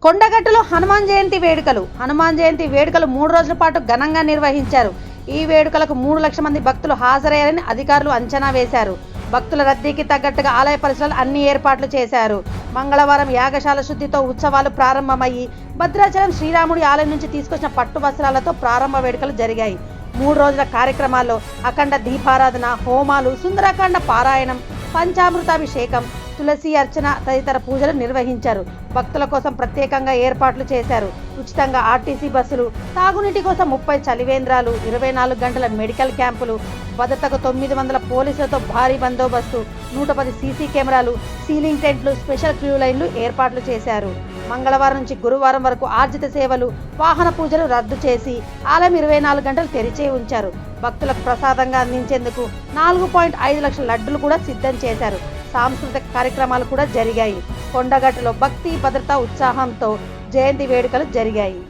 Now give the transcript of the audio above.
కొండగట్టులో హనుమాన్ జయంతి వేడుకలు 3 రోజుల పాటు ఘనంగా నిర్వహించారు. ఈ వేడుకలకు 3 లక్షల మంది భక్తులు హాజరయ్యారని అధికారులు అంచనా వేశారు. భక్తుల రద్దీకి తగ్గట్టుగా ఆలయ పరిసరాలు అన్ని ఏర్పాట్లు చేశారు. మంగళవారం యాగశాల శుద్ధితో ఉత్సవాలు ప్రారంభమయ్యి భద్రాచలం శ్రీరాముడి ఆలయం నుంచి తీసుకొచ్చిన పట్టు వస్త్రాలతో ప్రారంభ వేడుకలు జరిగాయి. 3 రోజుల కార్యక్రమాల్లో అఖండ దీపారాధన, హోమాలు, సుందరకాండ పారాయణం, పంచామృతాభిషేకం, తులసి అర్చన తదితర పూజలు నిర్వహించారు. భక్తుల కోసం ప్రత్యేకంగా ఏర్పాట్లు చేశారు. ఉచితంగా ఆర్టీసీ బస్సులు, తాగునీటి కోసం 30 చలివేంద్రాలు, 24 గంటల మెడికల్ క్యాంపులు, భద్రతకు 900 పోలీసులతో భారీ బందోబస్తు, 110 సీసీ కెమెరాలు, సీలింగ్ టెంట్లు, స్పెషల్ క్యూ లైన్లు ఏర్పాట్లు చేశారు. మంగళవారం నుంచి గురువారం వరకు ఆర్జిత సేవలు, వాహన పూజలు రద్దు చేసి ఆలయం 24 గంటలు తెరిచే ఉంచారు. భక్తులకు ప్రసాదంగా అందించేందుకు 4.5 లక్షల లడ్డులు కూడా సిద్ధం చేశారు. సాంస్కృతిక కార్యక్రమాలు కూడా జరిగాయి. కొండగట్టులో భక్తి, భద్రతా ఉత్సాహంతో జయంతి వేడుకలు జరిగాయి.